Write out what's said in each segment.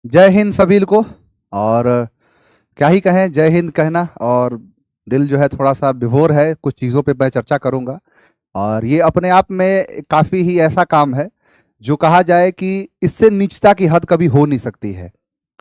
जय हिंद सभी को। और क्या ही कहें, जय हिंद कहना और दिल जो है थोड़ा सा विभोर है। कुछ चीज़ों पे मैं चर्चा करूंगा और ये अपने आप में काफ़ी ही ऐसा काम है जो कहा जाए कि इससे नीचता की हद कभी हो नहीं सकती है।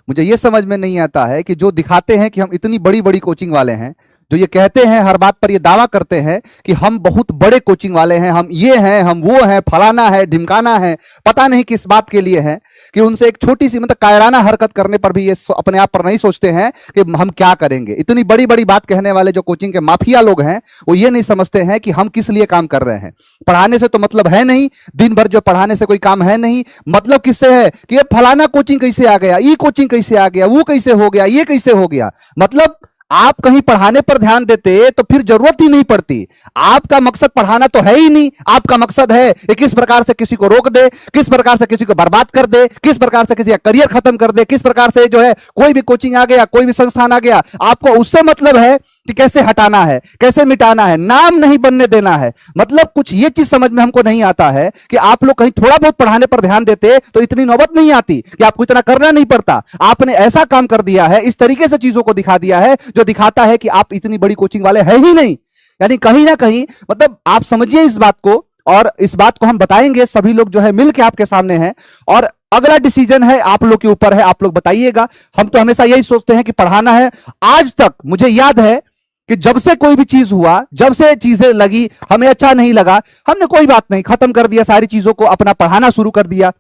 मुझे ये समझ में नहीं आता है कि जो दिखाते हैं कि हम इतनी बड़ी बड़ी कोचिंग वाले हैं, जो ये कहते हैं हर बात पर ये दावा करते हैं कि हम बहुत बड़े कोचिंग वाले हैं, हम ये हैं, हम वो हैं, फलाना है, ढिमकाना है, पता नहीं किस बात के लिए हैं, कि उनसे एक छोटी सी मतलब कायराना हरकत करने पर भी ये अपने आप पर नहीं सोचते हैं कि हम क्या करेंगे। इतनी बड़ी बड़ी बात कहने वाले जो कोचिंग के माफिया लोग हैं वो ये नहीं समझते हैं कि हम किस लिए काम कर रहे हैं। पढ़ाने से तो मतलब है नहीं, दिन भर जो पढ़ाने से कोई काम है नहीं। मतलब किससे है कि ये फलाना कोचिंग कैसे आ गया, ये कोचिंग कैसे आ गया, वो कैसे हो गया, ये कैसे हो गया। मतलब आप कहीं पढ़ाने पर ध्यान देते तो फिर जरूरत ही नहीं पड़ती। आपका मकसद पढ़ाना तो है ही नहीं। आपका मकसद है कि किस प्रकार से किसी को रोक दे, किस प्रकार से किसी को बर्बाद कर दे, किस प्रकार से किसी का करियर खत्म कर दे, किस प्रकार से जो है कोई भी कोचिंग आ गया, कोई भी संस्थान आ गया, आपको उससे मतलब है कि कैसे हटाना है, कैसे मिटाना है, नाम नहीं बनने देना है। मतलब कुछ ये चीज समझ में हमको नहीं आता है कि आप लोग कहीं थोड़ा बहुत पढ़ाने पर ध्यान देते तो इतनी नौबत नहीं आती कि आपको इतना करना नहीं पड़ता। आपने ऐसा काम कर दिया है, इस तरीके से चीजों को दिखा दिया है जो दिखाता है कि आप इतनी बड़ी कोचिंग वाले हैं ही नहीं। यानी कहीं ना कहीं मतलब आप समझिए इस बात को, और इस बात को हम बताएंगे, सभी लोग जो है मिल के आपके सामने हैं। और अगला डिसीजन है आप लोग के ऊपर है, आप लोग बताइएगा। हम तो हमेशा यही सोचते हैं कि पढ़ाना है। आज तक मुझे याद है कि जब से कोई भी चीज हुआ, जब से चीजें लगी, हमें अच्छा नहीं लगा, हमने कोई बात नहीं, खत्म कर दिया सारी चीजों को, अपना पढ़ाना शुरू कर दिया।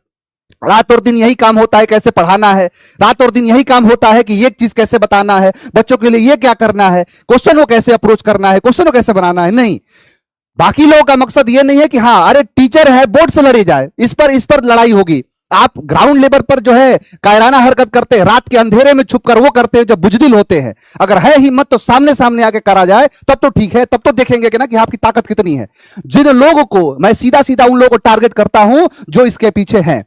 रात और दिन यही काम होता है कैसे पढ़ाना है, रात और दिन यही काम होता है कि ये चीज कैसे बताना है, बच्चों के लिए ये क्या करना है, क्वेश्चन को कैसे अप्रोच करना है, क्वेश्चन को कैसे बनाना है। नहीं, बाकी लोगों का मकसद ये नहीं है कि हाँ अरे टीचर है बोर्ड से लड़ी जाए, इस पर लड़ाई होगी। आप ग्राउंड लेवल पर जो है कायराना हरकत करते हैं, रात के अंधेरे में छुपकर वो करते हैं जब बुजदिल होते हैं। अगर है हिम्मत तो सामने सामने आके करा जाए तब तो ठीक है, तब तो देखेंगे कि ना कि आपकी ताकत कितनी है। जिन लोगों को मैं सीधा सीधा उन लोगों को टारगेट करता हूं जो इसके पीछे हैं,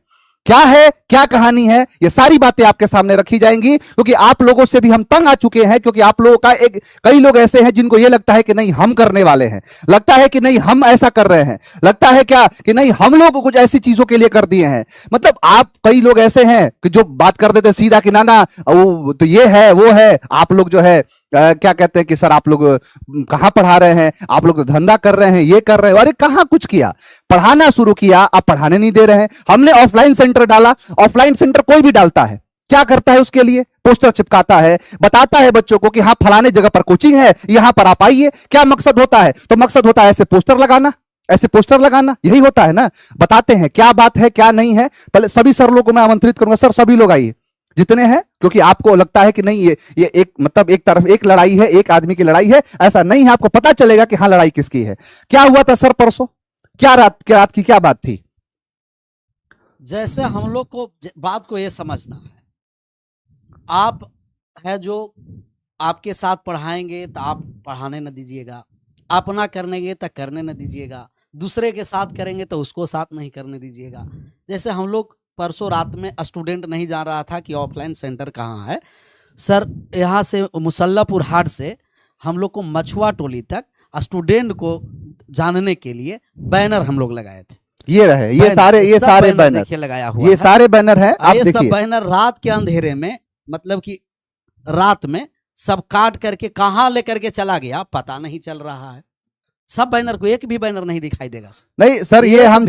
क्या है, क्या कहानी है, ये सारी बातें आपके सामने रखी जाएंगी। क्योंकि आप लोगों से भी हम तंग आ चुके हैं, क्योंकि आप लोगों का एक कई लोग ऐसे हैं जिनको ये लगता है कि नहीं हम करने वाले हैं, लगता है कि नहीं हम ऐसा कर रहे हैं, लगता है क्या कि नहीं हम लोग कुछ ऐसी चीजों के लिए कर दिए हैं। मतलब आप कई लोग ऐसे हैं कि जो बात कर देते सीधा कि ना ना वो तो ये है वो है। आप लोग जो है क्या कहते हैं कि सर आप लोग कहां पढ़ा रहे हैं, आप लोग तो धंधा कर रहे हैं, ये कर रहे हैं। अरे कहां कुछ किया, पढ़ाना शुरू किया, आप पढ़ाने नहीं दे रहे हैं। हमने ऑफलाइन सेंटर डाला, ऑफलाइन सेंटर कोई भी डालता है, क्या करता है उसके लिए पोस्टर चिपकाता है, बताता है बच्चों को कि हाँ फलाने जगह पर कोचिंग है, यहां पर आप आइए। क्या मकसद होता है, तो मकसद होता है ऐसे पोस्टर लगाना, ऐसे पोस्टर लगाना, यही होता है ना। बताते हैं क्या बात है क्या नहीं है। पहले सभी सर लोगों को मैं आमंत्रित करूंगा, सर सभी लोग आइए जितने हैं, क्योंकि आपको लगता है कि नहीं ये एक मतलब एक तरफ एक लड़ाई है, एक आदमी की लड़ाई है, ऐसा नहीं है। आपको पता चलेगा कि हाँ लड़ाई किसकी है। क्या हुआ था सर परसों, क्या रात की क्या बात थी। जैसे हम लोग को बात को ये समझना है, आप है जो आपके साथ पढ़ाएंगे तो आप पढ़ाने न दीजिएगा, अपना करने तो करने न दीजिएगा, दूसरे के साथ करेंगे तो उसको साथ नहीं करने दीजिएगा। जैसे हम लोग परसों रात में स्टूडेंट नहीं जा रहा था कि ऑफलाइन सेंटर कहाँ है सर, यहाँ से मुसल्लापुर हाट से हम लोग को मछुआ टोली तक स्टूडेंट को जानने के लिए बैनर हम लोग लगाए थे। ये रहे, ये सारे बैनर देखिए लगाया हुआ ये सारे बैनर हैं, आप ये सब देखिए। बैनर रात के अंधेरे में, मतलब कि रात में सब काट करके कहाँ लेकर के चला गया पता नहीं चल रहा है। सब बैनर को एक भी बैनर नहीं दिखाई देगा सर। नहीं सर, ये हम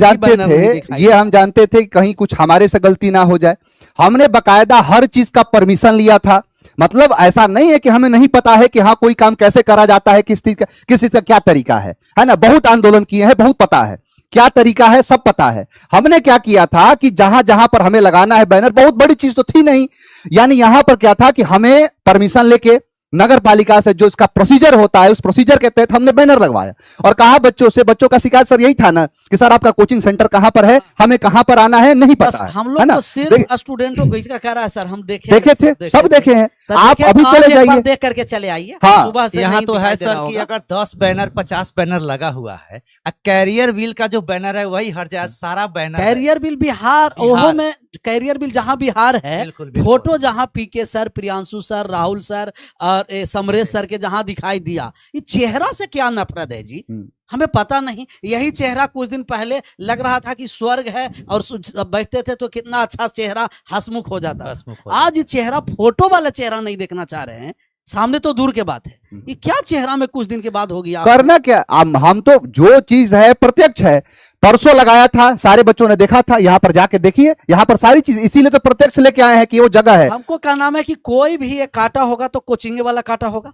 जानते थे कि कहीं कुछ हमारे से गलती ना हो जाए। हमने बकायदा हर चीज का परमिशन लिया था। मतलब ऐसा नहीं है कि हमें नहीं पता है कि हाँ कोई काम कैसे करा जाता है, किस चीज का क्या तरीका है ना। बहुत आंदोलन किए हैं, बहुत पता है क्या तरीका है, सब पता है। हमने क्या किया था कि जहां जहां पर हमें लगाना है बैनर, बहुत बड़ी चीज तो थी नहीं। यानी यहां पर क्या था कि हमें परमिशन लेके नगर पालिका से जो इसका प्रोसीजर होता है, उस प्रोसीजर के तहत हमने बैनर लगवाया और कहा बच्चों से, बच्चों का शिकायत सर यही था ना कि सर आपका कोचिंग सेंटर कहां पर है, हमें कहां पर आना है नहीं पता है। हम लोग तो सिर्फ स्टूडेंटों को इसका कह रहा है सर, हम देखे थे, सब देखे हैं। आप अभी चले जाइए, देख करके चले आइए। हाँ, सुबह से यहाँ तो है सर कि अगर 10 बैनर 50 बैनर लगा हुआ है, कैरियर व्हील का जो बैनर है वही हर जगह सारा बैनर। कैरियर व्हील बिहार में कैरियर बिल जहां बिहार है, बिल्कुल, बिल्कुल। फोटो जहां PK sir, Priyanshu sir, Rahul sir और समरेश सर के जहां दिखाई दिया, ये चेहरा से क्या नफरत है जी? हमें पता नहीं। यही चेहरा कुछ दिन पहले लग रहा था कि स्वर्ग है और बैठते थे तो कितना अच्छा चेहरा हंसमुख हो जाता था। आज ये चेहरा, फोटो वाला चेहरा नहीं देखना चाह रहे हैं, सामने तो दूर के बात है। ये क्या चेहरा में कुछ दिन के बाद होगी? करना क्या? हम तो जो चीज है प्रत्यक्ष है, परसों लगाया था, सारे बच्चों ने देखा था, यहाँ पर जाके देखिए, यहाँ पर सारी चीज, इसीलिए तो प्रत्यक्ष लेके आए हैं कि वो जगह है। हमको क्या नाम है कि कोई भी ये काटा होगा तो कोचिंग वाला काटा होगा,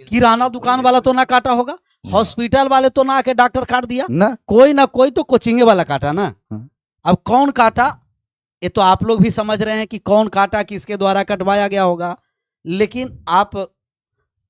किराना दुकान वाला तो ना काटा होगा, हॉस्पिटल वाले तो ना आके डॉक्टर काट दिया ना, कोई तो कोचिंग वाला काटा ना। अब कौन काटा ये तो आप लोग भी समझ रहे हैं कि कौन काटा, किसके द्वारा कटवाया गया होगा। लेकिन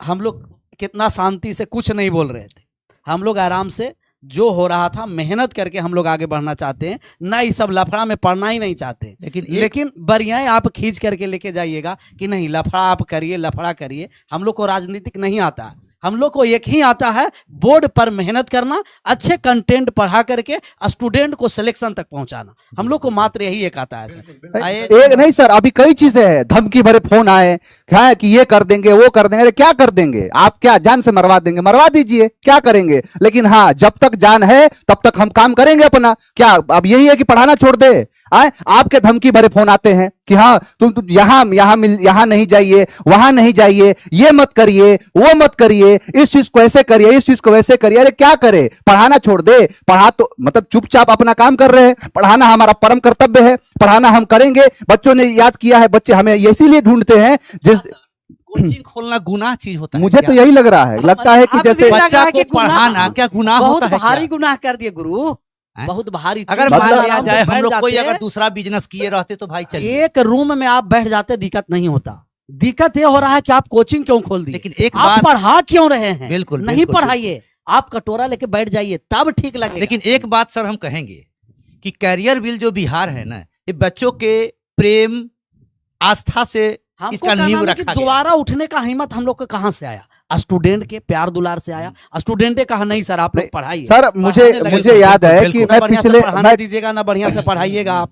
हम लोग कितना शांति से कुछ नहीं बोल रहे थे, हम लोग आराम से जो हो रहा था मेहनत करके हम लोग आगे बढ़ना चाहते हैं, ना ये सब लफड़ा में पड़ना ही नहीं चाहते। लेकिन बढ़िया आप खींच करके लेके जाइएगा कि नहीं लफड़ा आप करिए, लफड़ा करिए। हम लोग को राजनीतिक नहीं आता, हम लोग को एक ही आता है, बोर्ड पर मेहनत करना, अच्छे कंटेंट पढ़ा करके स्टूडेंट को सिलेक्शन तक पहुंचाना। हम लोग को मात्र यही एक आता है सर। एक नहीं सर, अभी कई चीजें हैं, धमकी भरे फोन आए क्या है कि ये कर देंगे, वो कर देंगे। अरे क्या कर देंगे? आप क्या जान से मरवा देंगे? मरवा दीजिए, क्या करेंगे? लेकिन हाँ, जब तक जान है तब तक हम काम करेंगे अपना। क्या अब यही है कि पढ़ाना छोड़ दे? आपके धमकी भरे फोन आते हैं कि हाँ तुम यहाँ नहीं जाइए, वहां नहीं जाइए, ये मत करिए, वो मत करिए, इस चीज को ऐसे करिए, इस चीज को वैसे करिए। अरे क्या करे? पढ़ाना छोड़ दे। पढ़ा तो मतलब चुपचाप अपना काम कर रहे हैं, पढ़ाना हमारा परम कर्तव्य है, पढ़ाना हम करेंगे। बच्चों ने याद किया है, बच्चे हमें इसीलिए ढूंढते हैं। जिस कोचिंग खोलना गुनाह चीज होता है, मुझे तो यही लग रहा है, लगता है कि जैसे बच्चा को पढ़ाना क्या गुनाह होता है? बहुत भारी गुनाह कर दिए गुरु, बहुत भारी। अगर मान लिया जाए हम लोग कोई अगर दूसरा बिजनेस किए रहते तो भाई चलिए, एक रूम में आप बैठ जाते, दिक्कत नहीं होता। दिक्कत ये हो रहा है कि आप कोचिंग क्यों खोल दिए? लेकिन एक आप पढ़ा क्यों रहे हैं? बिल्कुल नहीं पढ़ाइए, आप कटोरा लेके बैठ जाइए, तब ठीक लगेगा। लेकिन एक बात सर हम कहेंगे कि कैरियर बिल जो बिहार है ना, ये बच्चों के प्रेम आस्था से इसका नींव रखा गया। दोबारा उठने का हिम्मत हम लोग को कहां से आया? स्टूडेंट के प्यार दुलार से आया। स्टूडेंट ने कहा नहीं सर आप लोग पढ़ाइए। सर मुझे याद है कि मैं पिछले पढ़ाने दीजिएगा ना, बढ़िया से पढ़ाइएगा आप।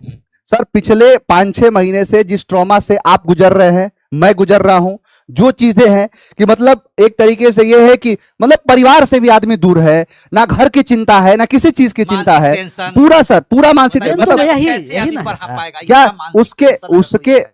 सर पिछले 5-6 महीने से जिस ट्रॉमा से आप गुजर रहे हैं, मैं गुजर रहा हूं, जो चीजें हैं कि मतलब एक तरीके से ये है कि मतलब परिवार से भी आदमी दूर है, ना घर की चिंता है, ना किसी चीज की चिंता है, पूरा मानसिक मतलब यही ना क्या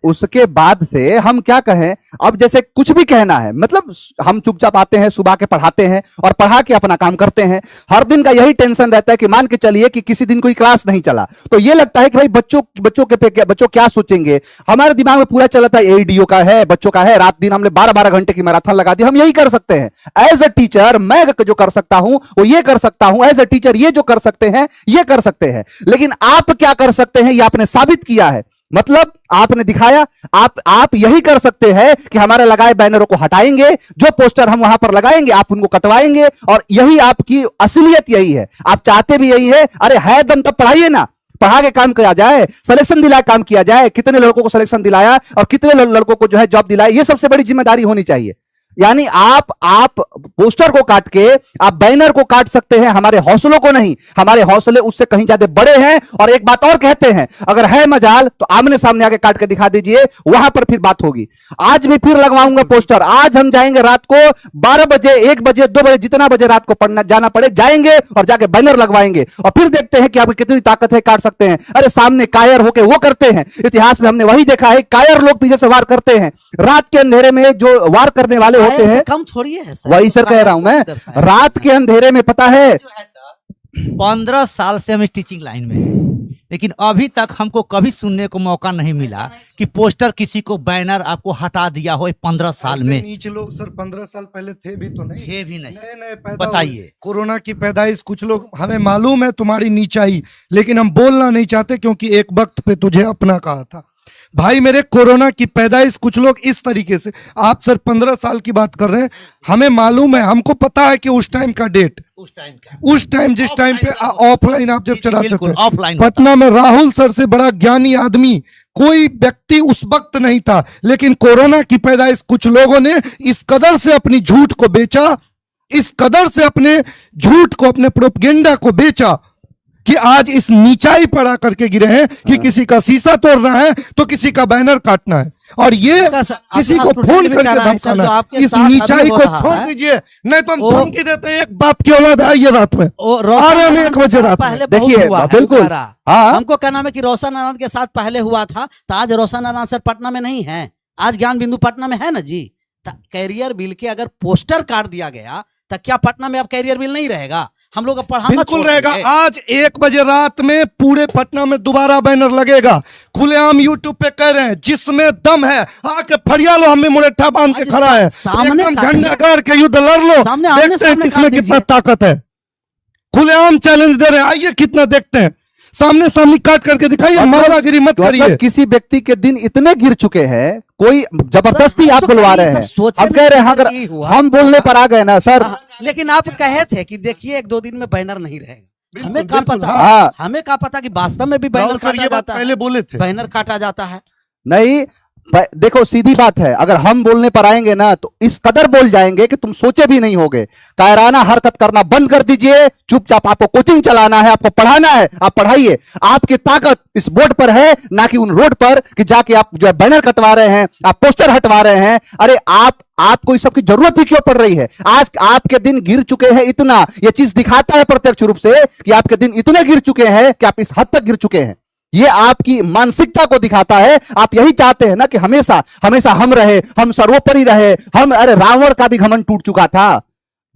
उसके बाद से हम क्या कहें? अब जैसे कुछ भी कहना है, मतलब हम चुपचाप आते हैं, सुबह के पढ़ाते हैं और पढ़ा के अपना काम करते हैं। हर दिन का यही टेंशन रहता है कि मान के चलिए कि किसी दिन कोई क्लास नहीं चला तो ये लगता है कि भाई बच्चों क्या सोचेंगे। हमारे दिमाग में पूरा चला था एडीओ का है, बच्चों का है, रात दिन हमने 12-12 घंटे की मैराथन लगा दी। हम यही कर सकते हैं एज अ टीचर। मैं जो कर सकता हूं वो ये कर सकता हूं, एज अ टीचर ये जो कर सकते हैं ये कर सकते हैं। लेकिन आप क्या कर सकते हैं ये आपने साबित किया है, मतलब आपने दिखाया। आप यही कर सकते हैं कि हमारे लगाए बैनरों को हटाएंगे, जो पोस्टर हम वहां पर लगाएंगे आप उनको कटवाएंगे, और यही आपकी असलियत यही है। आप चाहते भी यही है। अरे है दम तब पढ़ाइए ना, पढ़ा के काम किया जाए, सिलेक्शन दिलाया काम किया जाए। कितने लड़कों को सिलेक्शन दिलाया और कितने लड़कों को जो है जॉब दिलाया, ये सबसे बड़ी जिम्मेदारी होनी चाहिए। यानी आप पोस्टर को काट के आप बैनर को काट सकते हैं, हमारे हौसलों को नहीं। हमारे हौसले उससे कहीं ज्यादा बड़े हैं। और एक बात और कहते हैं, अगर है मजाल तो आमने सामने आके काट के दिखा दीजिए, वहां पर फिर बात होगी। आज भी फिर लगवाऊंगा पोस्टर। आज हम जाएंगे रात को 12 बजे, 1 बजे, 2 बजे, जितना बजे रात को पढ़ना जाना पड़े जाएंगे और जाके बैनर लगवाएंगे और फिर देखते हैं कि आपकी कितनी ताकत है, काट सकते हैं। अरे सामने कायर होके वो करते हैं। इतिहास में हमने वही देखा है, कायर लोग पीछे से वार करते हैं। रात के अंधेरे में जो वार करने वाले होते हैं, कम थोड़ी है सर। वही सर कह रहा हूं मैं, रात के अंधेरे में पता है 15 साल से हम इस टीचिंग लाइन में हैं, लेकिन अभी तक हमको कभी सुनने को मौका नहीं मिला कि पोस्टर किसी को बैनर आपको हटा दिया हो 15 साल में। नीचे लोग सर 15 साल पहले थे भी तो नहीं, थे भी नहीं, नए पैदा बताइए। कोरोना की पैदाइश, कुछ लोग, हमें मालूम है तुम्हारी नीचाई, लेकिन हम बोलना नहीं चाहते क्योंकि एक वक्त पे तुझे अपना कहा था। भाई मेरे, कोरोना की पैदाइश कुछ लोग इस तरीके से, आप सर 15 साल की बात कर रहे हैं, हमें मालूम है, हमको पता है कि उस टाइम का डेट, उस टाइम जिस टाइम पे ऑफलाइन आप जब चलाते थे पटना में, राहुल सर से बड़ा ज्ञानी आदमी कोई व्यक्ति उस वक्त नहीं था। लेकिन कोरोना की पैदाइश कुछ लोगों ने इस कदर से अपनी झूठ को बेचा, इस कदर से अपने झूठ को, अपने प्रोपेगेंडा को बेचा कि आज इस नीचाई पर आकर के गिरे हैं कि किसी का शीशा तोड़ना है तो किसी का बैनर काटना है, और ये किसी को फोन करके धमकाना है। इस नीचाई को छोड़ दीजिए, नहीं तो हम धमकी देते हैं। एक बाप की औलाद आई है रात में, आ रहे हैं 1 बजे रात में। देखिए बिल्कुल, हाँ हमको क्या नाम है कि रोशन आनंद के साथ पहले हुआ था, तो आज रोशन आनंद सर पटना में नहीं है, आज ज्ञान बिंदु पटना में है ना जी। कैरियर बिल के अगर पोस्टर काट दिया गया तो क्या पटना में अब कैरियर बिल नहीं रहेगा? हम लोग पढ़ाना बिल्कुल रहेगा। आज 1 बजे रात में पूरे पटना में दोबारा बैनर लगेगा, खुलेआम यूट्यूब पे कह रहे हैं जिसमें दम है आके फरिया लो, हमें मुरेठा बांध के खड़ा है, सामने झंडा गाड़ के युद्ध लड़ लो, देखते हैं किसमें कितना ताकत है। खुलेआम चैलेंज दे रहे हैं, आइए कितना देखते हैं, सामने सामने काट करके दिखाइए, मारागिरी मत करिए। किसी व्यक्ति के दिन इतने गिर चुके हैं, कोई जबरदस्ती आप बुलवा रहे हैं, अब कह रहे हैं हम बोलने पर आ गए ना सर। लेकिन आप कहे थे कि देखिए 1-2 दिन में बैनर नहीं रहेगा, हमें क्या पता, हाँ। हमें क्या पता कि वास्तव में भी बैनर काटा जाता है, पहले बोले थे बैनर काटा जाता है। नहीं देखो सीधी बात है, अगर हम बोलने पर आएंगे ना तो इस कदर बोल जाएंगे कि तुम सोचे भी नहीं होगे। कायराना हरकत करना बंद कर दीजिए, चुपचाप आपको कोचिंग चलाना है, आपको पढ़ाना है, आप पढ़ाइए। आपकी ताकत इस बोर्ड पर है, ना कि उन रोड पर कि जाके आप जो है बैनर कटवा रहे हैं, आप पोस्टर हटवा रहे हैं। अरे आपको इस सब की जरूरत ही क्यों पड़ रही है? आज आपके दिन गिर चुके हैं इतना, ये चीज दिखाता है प्रत्यक्ष रूप से कि आपके दिन इतने गिर चुके हैं कि आप इस हद तक गिर चुके हैं। ये आपकी मानसिकता को दिखाता है। आप यही चाहते हैं ना कि हमेशा हमेशा हम रहे, हम सर्वोपरि रहे, हम। अरे रावण का भी घमंड टूट चुका था।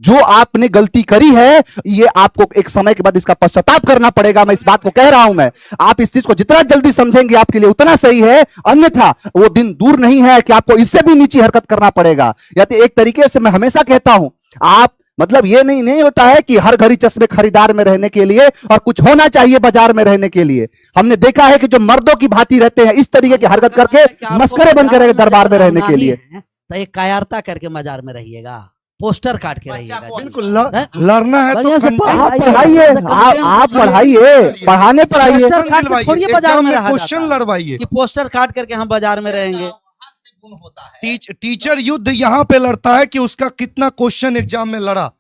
जो आपने गलती करी है, ये आपको एक समय के बाद इसका पश्चाताप करना पड़ेगा। मैं इस बात को कह रहा हूं। मैं आप इस चीज को जितना जल्दी समझेंगे आपके लिए उतना सही है, अन्यथा वो दिन दूर नहीं है कि आपको इससे भी नीची हरकत करना पड़ेगा। या तो एक तरीके से मैं हमेशा कहता हूं, आप मतलब ये नहीं होता है कि हर घड़ी चश्मे खरीदार में रहने के लिए और कुछ होना चाहिए बाजार में रहने के लिए। हमने देखा है कि जो मर्दों की भांति रहते हैं, इस तरीके की हरकत करके मस्करे बनकर रहे दरबार में रहने के लिए, तो एक कायरता करके बाजार में रहिएगा, पोस्टर काट के रहिएगा। बिल्कुल लड़ना है तो आप पढ़ाइए, आप पढ़ाइए, पढ़ाने पर आइए, थोड़ी बाजार में क्वेश्चन लड़वाइए कि पोस्टर काट करके हम बाजार में रहेंगे। टीचर युद्ध यहाँ पे लड़ता है कि उसका कितना क्वेश्चन एग्जाम में लड़ा,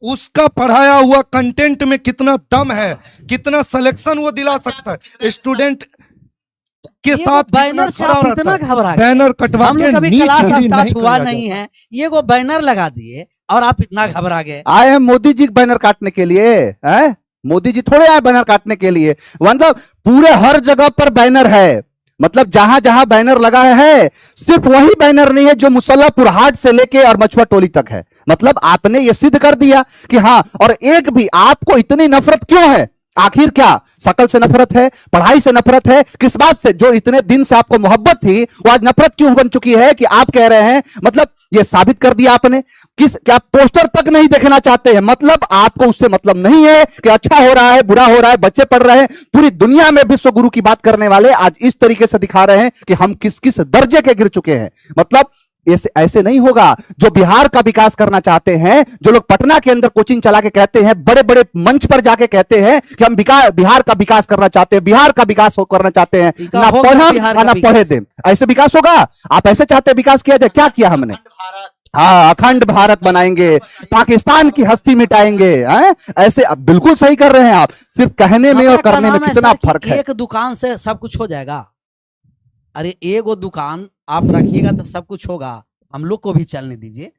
उसका पढ़ाया हुआ कंटेंट में कितना दम है, कितना सिलेक्शन वो दिला सकता है स्टूडेंट के साथ। बैनर से आप इतना घबरा, बैनर कटवा हम लोग कभी क्लास स्टार्ट हुआ नहीं है, ये वो बैनर लगा दिए और आप इतना घबरा गए। आए हैं मोदी जी बैनर काटने के लिए? हैं? मोदी जी थोड़े आए बैनर काटने के लिए। मतलब पूरे हर जगह पर बैनर है, मतलब जहां जहां बैनर लगा है, सिर्फ वही बैनर नहीं है जो मुसल्लापुर हाट से लेके और मछुआ टोली तक है। मतलब आपने ये सिद्ध कर दिया कि हाँ। और एक भी आपको इतनी नफरत क्यों है? आखिर क्या शकल से नफरत है, पढ़ाई से नफरत है, किस बात से? जो इतने दिन से आपको मोहब्बत थी वो आज नफरत क्यों बन चुकी है कि आप कह रहे हैं? मतलब ये साबित कर दिया आपने। क्या पोस्टर तक नहीं देखना चाहते हैं? मतलब आपको उससे मतलब नहीं है कि अच्छा हो रहा है, बुरा हो रहा है, बच्चे पढ़ रहे हैं। पूरी दुनिया में विश्व गुरु की बात करने वाले आज इस तरीके से दिखा रहे हैं कि हम किस किस दर्जे के गिर चुके हैं। मतलब ऐसे नहीं होगा। जो बिहार का विकास करना चाहते हैं, जो लोग पटना के अंदर कोचिंग चला के कहते हैं, बड़े बड़े मंच पर जाके कहते हैं कि हम बिहार का विकास करना चाहते हैं, बिहार का विकास करना चाहते हैं, ना पढ़ा ना पढ़े दे, ऐसे विकास होगा? आप ऐसे चाहते हैं विकास किया जाए? क्या किया हमने? हाँ, अखंड भारत बनाएंगे, पाकिस्तान की हस्ती मिटाएंगे। ऐसे अब बिल्कुल सही कर रहे हैं आप। सिर्फ कहने में और करने में कितना फर्क है। एक दुकान से सब कुछ हो जाएगा? अरे एक वो दुकान आप रखिएगा तो सब कुछ होगा। हम लोग को भी चलने दीजिए,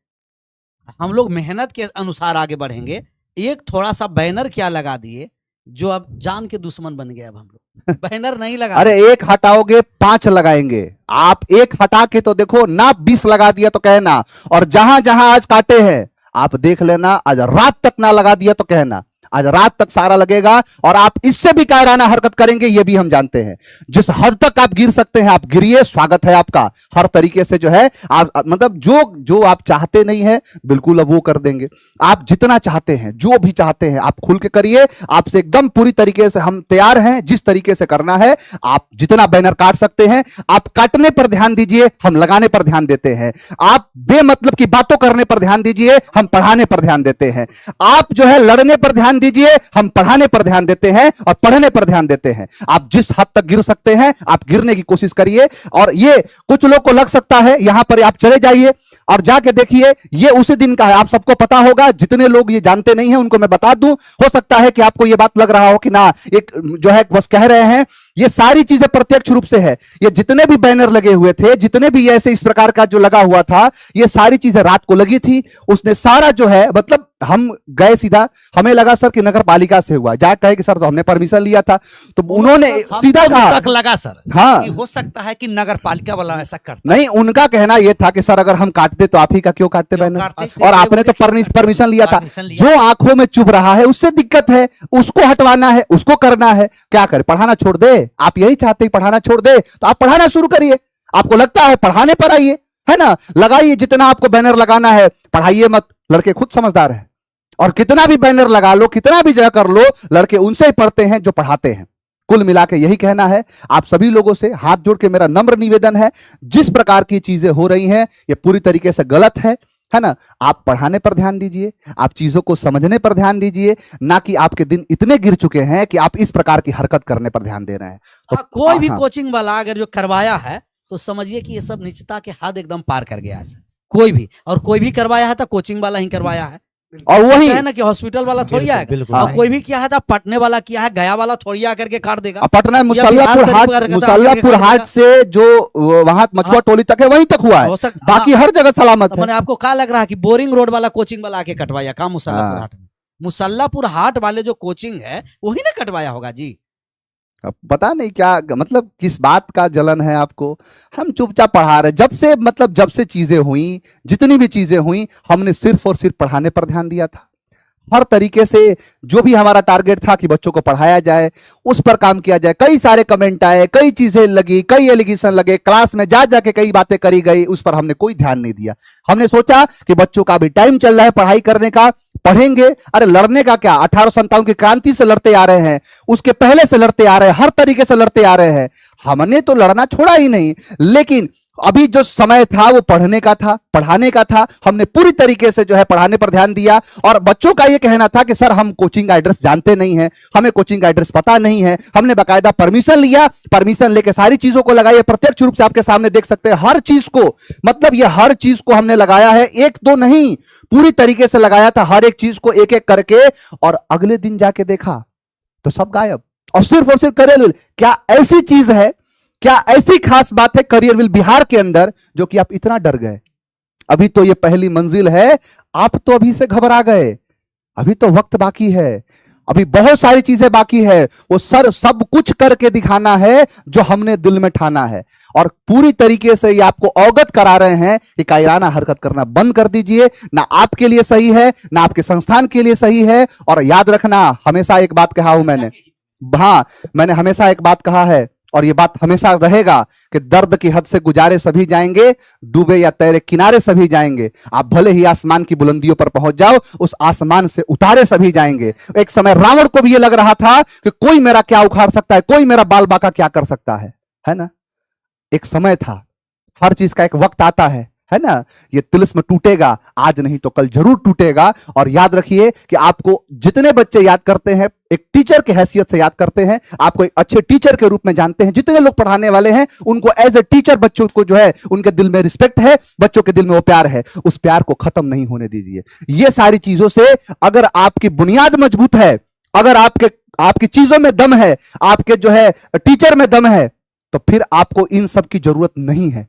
हम लोग मेहनत के अनुसार आगे बढ़ेंगे। एक थोड़ा सा बैनर क्या लगा दिए जो अब जान के दुश्मन बन गए। अब हम लोग बैनर नहीं लगा। अरे एक हटाओगे 5 लगाएंगे। आप एक हटा के तो देखो ना, 20 लगा दिया तो कहना। और जहां जहां आज काटे हैं आप देख लेना, आज रात तक ना लगा दिया तो कहना, आज रात तक सारा लगेगा। और आप इससे भी कायराना हरकत करेंगे, ये भी हम जानते हैं। जिस हद तक आप गिर सकते हैं आप गिरिए, स्वागत है आपका हर तरीके से। जो है आप मतलब जो आप चाहते नहीं है बिल्कुल अब वो कर देंगे। आप जितना चाहते हैं, जो भी चाहते हैं, आप खुल के करिए। आपसे एकदम पूरी तरीके से हम तैयार हैं, जिस तरीके से करना है। आप जितना बैनर काट सकते हैं आप काटने पर ध्यान दीजिए, हम लगाने पर ध्यान देते हैं। आप बेमतलब की बातों करने पर ध्यान दीजिए, हम पढ़ाने पर ध्यान देते हैं। आप जो है लड़ने पर ध्यान दीजिए, हम पढ़ाने पर ध्यान देते हैं और पढ़ने पर ध्यान देते हैं। आप जिस हद तक गिर सकते हैं आप गिरने की कोशिश करिए। और ये कुछ लोग को लग सकता है यहां पर आप चले जाइए, और जाके देखिए, ये उसी दिन का है। आप सबको पता होगा, जितने लोग ये जानते नहीं हैं उनको मैं बता दूं, हो सकता है कि आपको ये बात लग रहा हो कि ना, एक जो है बस कह रहे हैं। ये सारी चीजें प्रत्यक्ष रूप से है। ये जितने भी बैनर लगे हुए थे, जितने भी ऐसे इस प्रकार का जो लगा हुआ था, ये सारी चीजें रात को लगी थी। उसने सारा जो है, मतलब हम गए सीधा, हमें लगा सर कि नगर पालिका से हुआ, जाके कहे कि सर तो हमने परमिशन लिया था, तो उन्होंने सीधा कहा तक लगा सर, हाँ, कि हो सकता है कि नगर पालिका वाला ऐसा करता। नहीं, उनका कहना यह था कि सर अगर हम काटते तो आप ही का क्यों काटते बैनर, और आपने तो परमिशन लिया था। जो आंखों में चुभ रहा है उससे दिक्कत है, उसको हटवाना है, उसको करना है, क्या करे, पढ़ाना छोड़ दे। आप यही चाहते हैं पढ़ाना छोड़ दे, तो आप पढ़ाना शुरू करिए। आपको लगता है पढ़ाने पर आइए, है ना, लगाइए जितना आपको बैनर लगाना है, पढ़ाइए मत। लड़के खुद समझदार है, और कितना भी बैनर लगा लो, कितना भी जगह कर लो, लड़के उनसे ही पढ़ते हैं जो पढ़ाते हैं। कुल मिला के यही कहना है। आप सभी लोगों से हाथ जोड़ के मेरा नम्र निवेदन है, जिस प्रकार की चीजें हो रही हैं ये पूरी तरीके से गलत है ना। आप पढ़ाने पर ध्यान दीजिए, आप चीजों को समझने पर ध्यान दीजिए, ना कि आपके दिन इतने गिर चुके हैं कि आप इस प्रकार की हरकत करने पर ध्यान दे रहे हैं। तो कोई भी कोचिंग वाला अगर जो करवाया है तो समझिए कि ये सब निश्चितता के हद एकदम पार कर गया है सर। कोई भी, और कोई भी करवाया है तो कोचिंग वाला ही करवाया है, और वही है ना कि हॉस्पिटल वाला थोड़ी आएगा। और कोई भी किया है तो पटने वाला किया है, गया वाला थोड़ी आकर के काट देगा। पटना मुसल्लापुर हाट से जो वहां मछुआ टोली तक है वहीं तक हुआ है, बाकी हर जगह सलामत है। मैंने आपको क्या लग रहा है कि बोरिंग रोड वाला कोचिंग वाला आके कटवाया काम मुसल्लापुर हाट में? मुसल्लापुर हाट वाले जो कोचिंग है वही ना कटवाया होगा जी। अब पता नहीं क्या, मतलब किस बात का जलन है आपको। हम चुपचाप पढ़ा रहे, जब से चीजें हुई, जितनी भी चीजें हुई, हमने सिर्फ और सिर्फ पढ़ाने पर ध्यान दिया था। हर तरीके से जो भी हमारा टारगेट था कि बच्चों को पढ़ाया जाए, उस पर काम किया जाए। कई सारे कमेंट आए, कई चीजें लगी, कई एलिगेशन लगे, क्लास में जा जाके कई बातें करी गई, उस पर हमने कोई ध्यान नहीं दिया। हमने सोचा कि बच्चों का भी टाइम चल रहा है पढ़ाई करने का, पढ़ेंगे। अरे लड़ने का क्या, 1857 की क्रांति से लड़ते आ रहे हैं, उसके पहले से लड़ते आ रहे हैं, हर तरीके से लड़ते आ रहे हैं। हमने तो लड़ना छोड़ा ही नहीं, लेकिन अभी जो समय था वो पढ़ने का था, पढ़ाने का था। हमने पूरी तरीके से जो है पढ़ाने पर ध्यान दिया। और बच्चों का ये कहना था कि सर हम कोचिंग का एड्रेस जानते नहीं है, हमें कोचिंग का एड्रेस पता नहीं है। हमने बाकायदा परमिशन लिया, परमिशन लेके सारी चीजों को लगाई। प्रत्यक्ष रूप से आपके सामने देख सकते हैं हर चीज को, मतलब ये हर चीज को हमने लगाया है, एक दो नहीं, पूरी तरीके से लगाया था हर एक चीज को, एक एक करके। और अगले दिन जाके देखा तो सब गायब। और सिर्फ करियर, क्या ऐसी चीज है, क्या ऐसी खास बात है करियरविल बिहार के अंदर जो कि आप इतना डर गए? अभी तो ये पहली मंजिल है, आप तो अभी से घबरा गए। अभी तो वक्त बाकी है, अभी बहुत सारी चीजें बाकी है। वो सर सब कुछ करके दिखाना है जो हमने दिल में ठाना है। और पूरी तरीके से ये आपको अवगत करा रहे हैं कि कायराना हरकत करना बंद कर दीजिए। ना आपके लिए सही है, ना आपके संस्थान के लिए सही है। और याद रखना, हमेशा एक बात कहा हूं मैंने, मैंने हमेशा एक बात कहा है, और ये बात हमेशा रहेगा कि दर्द की हद से गुजारे सभी जाएंगे, डूबे या तैरे किनारे सभी जाएंगे। आप भले ही आसमान की बुलंदियों पर पहुंच जाओ, उस आसमान से उतारे सभी जाएंगे। एक समय रावण को भी ये लग रहा था कि कोई मेरा क्या उखाड़ सकता है, कोई मेरा बाल बाका क्या कर सकता है ना। एक समय था, हर चीज का एक वक्त आता है ना। ये तिलिस्म टूटेगा, आज नहीं तो कल जरूर टूटेगा। और याद रखिए कि आपको जितने बच्चे याद करते हैं, एक टीचर की हैसियत से याद करते हैं, आपको एक अच्छे टीचर के रूप में जानते हैं। जितने लोग पढ़ाने वाले हैं उनको एज ए टीचर, बच्चों को जो है उनके दिल में रिस्पेक्ट है, बच्चों के दिल में वो प्यार है। उस प्यार को खत्म नहीं होने दीजिए। ये सारी चीजों से अगर आपकी बुनियाद मजबूत है, अगर आपकी चीजों में दम है, आपके जो है टीचर में दम है, तो फिर आपको इन सब की जरूरत नहीं है।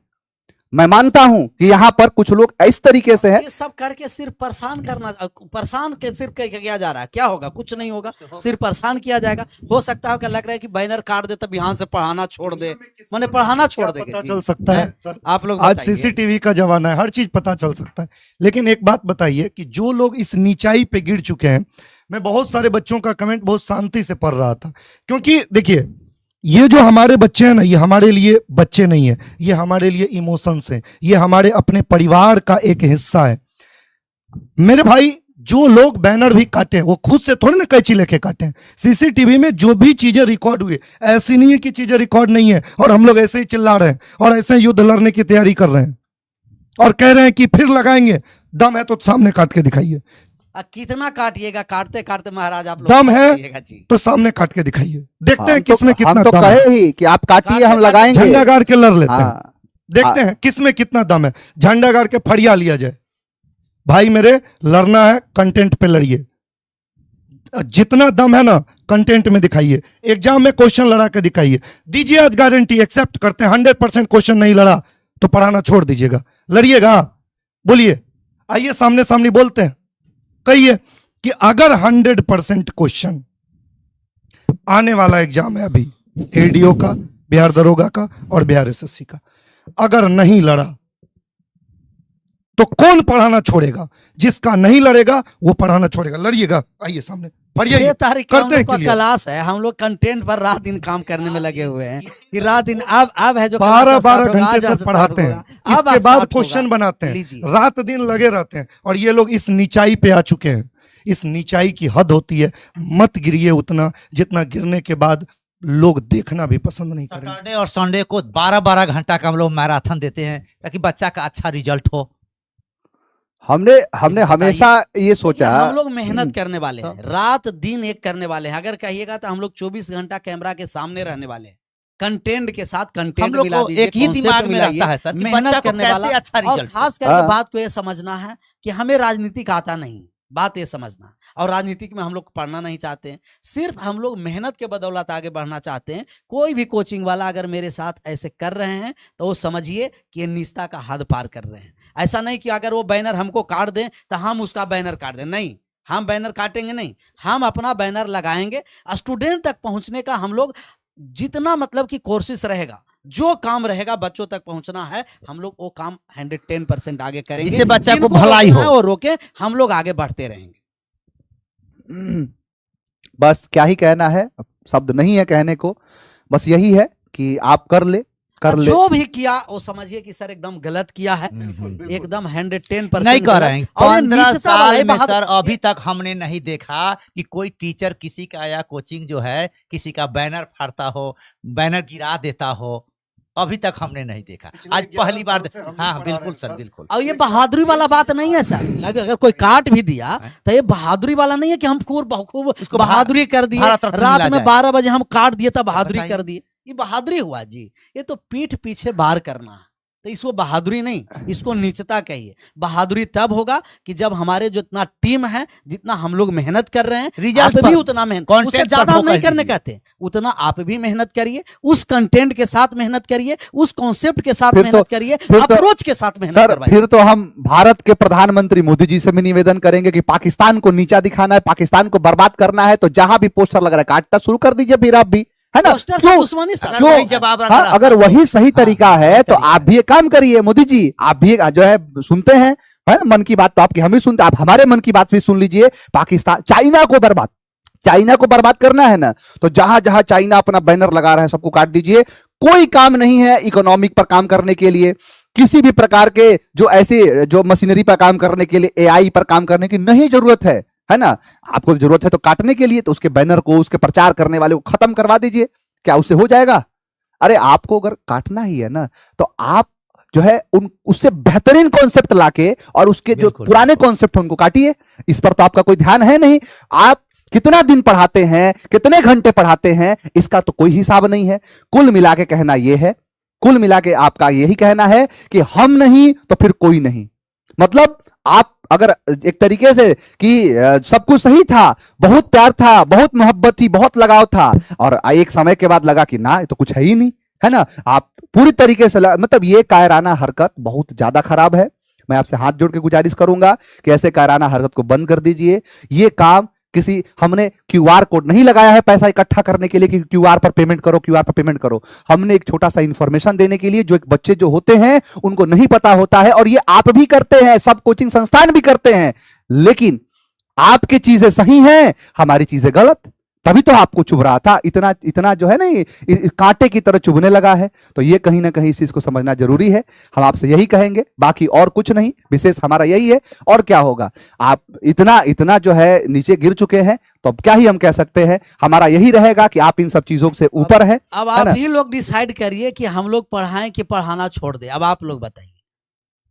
मैं मानता हूं कि यहां पर कुछ लोग इस तरीके से हैं, ये सब करके सिर्फ परेशान करना, परेशान के सिर्फ किया जा रहा है। क्या होगा? कुछ नहीं होगा, सिर्फ परेशान किया जाएगा। हो सकता है कि लग रहा है कि बैनर काट दे तब यहाँ से पढ़ाना छोड़ दे, मैंने पढ़ाना छोड़ दे। पता चल सकता है सर, आप लोग आज सीसीटीवी का जमाना है, हर चीज पता चल सकता है। लेकिन एक बात बताइए कि जो लोग इस नीचाई पे गिर चुके हैं, मैं बहुत सारे बच्चों का कमेंट बहुत शांति से पढ़ रहा था, क्योंकि देखिए ये जो हमारे बच्चे हैं ना, ये हमारे लिए बच्चे नहीं है, ये हमारे लिए इमोशंस हैं, ये हमारे अपने परिवार का एक हिस्सा है। मेरे भाई, जो लोग बैनर भी काटे वो खुद से थोड़ी ना कैंची लेके काटे। सीसीटीवी में जो भी चीजें रिकॉर्ड हुई, ऐसी नहीं है कि चीजें रिकॉर्ड नहीं है और हम लोग ऐसे ही चिल्ला रहे हैं और ऐसे ही युद्ध लड़ने की तैयारी कर रहे हैं और कह रहे हैं कि फिर लगाएंगे। दम है तो सामने काट के दिखाइए। कितना काटिएगा? काटते काटते महाराज आप लोग दम है तो सामने काट के दिखाइए, देखते हैं किसमें कितना हम तो दम कहे है। ही कि आप काटिए, हम लगाएंगे, झंडा गाड़ के लड़ लेते हैं। देखते हैं किस में कितना दम है। झंडा गाड़ के फड़िया लिया जाए। भाई मेरे, लड़ना है कंटेंट पे लड़िए। जितना दम है ना कंटेंट में दिखाइए। एग्जाम में क्वेश्चन लड़ा के दिखाइए। दीजिए आज गारंटी, एक्सेप्ट करते हैं 100% क्वेश्चन नहीं लड़ा तो पढ़ाना छोड़ दीजिएगा। लड़िएगा, बोलिए, आइए सामने सामने बोलते हैं। कहिए कि अगर 100% क्वेश्चन आने वाला एग्जाम है अभी एडीओ का, बिहार दरोगा का और बिहार एसएससी का, अगर नहीं लड़ा तो कौन पढ़ाना छोड़ेगा? जिसका नहीं लड़ेगा वो पढ़ाना छोड़ेगा। लड़िएगा, आइए सामने, पढ़िए। 6 तारीख को हम करते हैं लोग का क्लियर। क्लास है। हम लोग कंटेंट पर रात दिन काम करने में लगे हुए हैं कि रात दिन अब है जो 12-12 क्लास घंटे start से होगा, पढ़ाते हैं। अब इसके बाद start क्वेश्चन होगा। बनाते लीजिए। हैं, रात दिन लगे रहते हैं। और ये लोग इस नीचाई पे आ चुके हैं। इस नीचाई की हद होती है। मत गिरिए उतना जितना गिरने के बाद लोग देखना भी पसंद नहीं करेंगे। सैटरडे और संडे को 12-12 घंटा का हम लोग मैराथन देते हैं ताकि बच्चा का अच्छा रिजल्ट हो। हमने हमने बताइए। हमेशा ये सोचा, हम लोग मेहनत करने वाले हैं, रात दिन एक करने वाले हैं। अगर कहिएगा तो हम लोग 24 घंटा कैमरा के सामने रहने वाले हैं। कंटेंट के साथ हम कंटेंट लोग मिला को दीजिए, एक ही concept दिमाग में मिलाइए, रहता है सर कि मेहनत बच्चा को करने कैसे वाला। अच्छा और रिजल्ट खास करके हाँ। बात को ये समझना है कि हमें राजनीतिक आता नहीं, बात ये समझना। और राजनीतिक में हम लोग पढ़ना नहीं चाहते हैं, सिर्फ हम लोग मेहनत के बदौलत आगे बढ़ना चाहते हैं। कोई भी कोचिंग वाला अगर मेरे साथ ऐसे कर रहे हैं तो वो समझिए कि ये निस्ता का हद पार कर रहे हैं। ऐसा नहीं कि अगर वो बैनर हमको काट दें तो हम उसका बैनर काट दें, नहीं, हम बैनर काटेंगे नहीं। हम अपना बैनर लगाएंगे। स्टूडेंट तक पहुंचने का हम लोग जितना मतलब कि कोशिश रहेगा, जो काम रहेगा बच्चों तक पहुंचना है, हम लोग वो काम 110% आगे करेंगे। जिससे बच्चा को जिनको भलाई रोकना है हो। वो रोके, हम लोग आगे बढ़ते रहेंगे। बस क्या ही कहना है, शब्द नहीं है कहने को। बस यही है कि आप कर ले। जो भी किया वो समझिए कि सर एकदम गलत किया है, एकदम 110% नहीं कर रहे हैं। और ये 15 नीचता वाला साल है, में बहादुर- सर अभी तक हमने नहीं देखा कि कोई टीचर किसी का या कोचिंग जो है किसी का बैनर फाड़ता हो, बैनर गिरा देता हो। अभी तक हमने नहीं देखा, आज पहली बार। हाँ बिल्कुल सर, बिल्कुल। और ये बहादुरी वाला बात नहीं है सर। अगर कोई काट भी दिया तो ये बहादुरी वाला नहीं है कि हम खूब उसको बहादुरी कर दिए, भारत रत्न रात मिला में जाए। 12 बजे हम काट दिए तब बहादुरी बताइए। कर दिए। ये बहादुरी हुआ जी? ये तो पीठ पीछे बार करना है। तो इसको बहादुरी नहीं, इसको नीचता कहिए। बहादुरी तब होगा कि जब हमारे जितना टीम है, जितना हम लोग मेहनत कर रहे हैं, रिजल्ट आप पर, भी उतना मेहनत, content उससे पर ज्यादा हम नहीं focus करने दीजिए। कहते, उतना आप भी मेहनत करिए, उस कंटेंट के साथ मेहनत करिए, उस कॉन्सेप्ट के साथ फिर तो- मेहनत करिए, फिर तो- अप्रोच के साथ मेहनत सर करवाइए। फिर तो हम भारत के प्रधानमंत्री मोदी जी से भी निवेदन करेंगे कि पाकिस्तान को नीचा दिखाना है, पाकिस्तान को बर्बाद करना है, तो जहां भी पोस्टर लग रहा है काटना शुरू कर दीजिए फिर आप भी, है ना? पोस्टर से दुश्मनी सर। अगर क्यों? वही जवाब हाँ, अगर वही सही तरीका है तो तरीका आप भी एक काम करिए मोदी जी, आप भी जो है सुनते हैं, है ना? मन की बात तो आपकी हम भी सुनते हैं, आप हमारे मन की बात भी सुन लीजिए। पाकिस्तान, चाइना को बर्बाद करना है ना, तो जहां जहां चाइना अपना बैनर लगा रहा है सबको काट दीजिए। कोई काम नहीं है इकोनॉमिक पर काम करने के लिए, किसी भी प्रकार के जो ऐसे जो मशीनरी पर काम करने के लिए, एआई पर काम करने की नहीं जरूरत है ना? आपको जरूरत है तो काटने के लिए, तो उसके बैनर को, उसके प्रचार करने वाले को खत्म करवा दीजिए। क्या उससे हो जाएगा? अरे आपको अगर काटना ही है ना, तो आप जो है उससे बेहतरीन कॉन्सेप्ट लाके और उसके जो बिल्कुल, पुराने कॉन्सेप्ट उनको काटिए। इस पर तो आपका कोई ध्यान है नहीं। आप कितना दिन पढ़ाते हैं, कितने घंटे पढ़ाते हैं, इसका तो कोई हिसाब नहीं है। कुल मिला के कहना यह है, कुल मिला के आपका यही कहना है कि हम नहीं तो फिर कोई नहीं। मतलब आप अगर एक तरीके से कि सब कुछ सही था, बहुत प्यार था, बहुत मोहब्बत थी, बहुत लगाव था, और एक समय के बाद लगा कि ना ये तो कुछ है ही नहीं, है ना? आप पूरी तरीके से मतलब ये कायराना हरकत बहुत ज्यादा खराब है। मैं आपसे हाथ जोड़ के गुजारिश करूंगा कि ऐसे कायराना हरकत को बंद कर दीजिए। ये काम किसी, हमने क्यूआर कोड नहीं लगाया है पैसा इकट्ठा करने के लिए कि क्यूआर पर पेमेंट करो, क्यूआर पर पेमेंट करो। हमने एक छोटा सा इंफॉर्मेशन देने के लिए, जो एक बच्चे जो होते हैं उनको नहीं पता होता है, और ये आप भी करते हैं, सब कोचिंग संस्थान भी करते हैं, लेकिन आपकी चीजें सही हैं, हमारी चीजें गलत, तभी तो आपको चुभ रहा था। इतना इतना जो है ना ये कांटे की तरह चुभने लगा है। तो ये कहीं ना कहीं इस चीज को समझना जरूरी है। हम आपसे यही कहेंगे, बाकी और कुछ नहीं, विशेष हमारा यही है। और क्या होगा, आप इतना इतना जो है नीचे गिर चुके हैं, तो अब क्या ही हम कह सकते हैं। हमारा यही रहेगा कि आप इन सब चीजों से ऊपर है। अब है आप ना? ही लोग डिसाइड करिए कि हम लोग पढ़ाएं कि पढ़ाना छोड़ दे। अब आप लोग बताइए,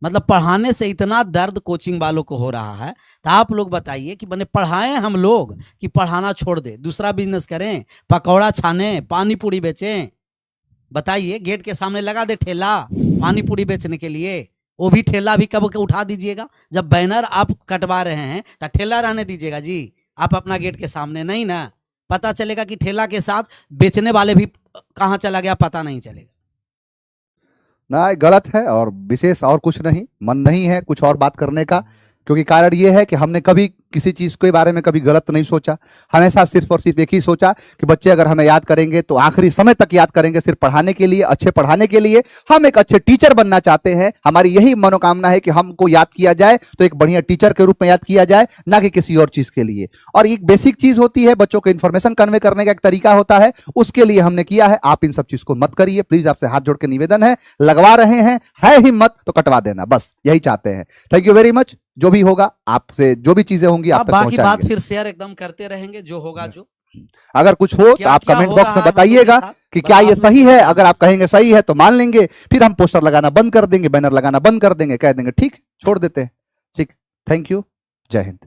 मतलब पढ़ाने से इतना दर्द कोचिंग वालों को हो रहा है, तो आप लोग बताइए कि बने पढ़ाएं हम लोग कि पढ़ाना छोड़ दे, दूसरा बिजनेस करें, पकौड़ा छाने, पानी पूरी बेचें, बताइए, गेट के सामने लगा दे ठेला पानी पूरी बेचने के लिए, वो भी ठेला भी कब उठा दीजिएगा। जब बैनर आप कटवा रहे हैं तो ठेला रहने दीजिएगा जी, आप अपना गेट के सामने नहीं ना, पता चलेगा कि ठेला के साथ बेचने वाले भी कहाँ चला गया पता नहीं चलेगा। ना, गलत है और विशेष और कुछ नहीं, मन नहीं है कुछ और बात करने का, क्योंकि कारण ये है कि हमने कभी किसी चीज के बारे में कभी गलत नहीं सोचा। हमेशा सिर्फ और सिर्फ एक ही सोचा कि बच्चे अगर हमें याद करेंगे तो आखिरी समय तक याद करेंगे, सिर्फ पढ़ाने के लिए, अच्छे पढ़ाने के लिए। हम एक अच्छे टीचर बनना चाहते हैं, हमारी यही मनोकामना है कि हमको याद किया जाए तो एक बढ़िया टीचर के रूप में याद किया जाए, ना कि किसी और चीज के लिए। और एक बेसिक चीज होती है, बच्चों को इन्फॉर्मेशन कन्वे करने का एक तरीका होता है, उसके लिए हमने किया है। आप इन सब चीज को मत करिए प्लीज, आपसे हाथ जोड़ के निवेदन है। लगवा रहे हैं, है हिम्मत तो कटवा देना, बस यही चाहते हैं। Thank you very much. जो भी होगा आपसे, जो भी चीजें होंगी आप तक बाकी बात पहुंचाएंगे। फिर शेयर एकदम करते रहेंगे, जो होगा जो अगर कुछ हो तो क्या आप क्या कमेंट हो बॉक्स रहा में है हम लोग के बताइएगा साथ, कि बस क्या ये आप सही लोग है। अगर आप कहेंगे सही है तो मान लेंगे, फिर हम पोस्टर लगाना बंद कर देंगे, बैनर लगाना बंद कर देंगे, कह देंगे ठीक, छोड़ देते हैं। ठीक, थैंक यू, जय हिंद।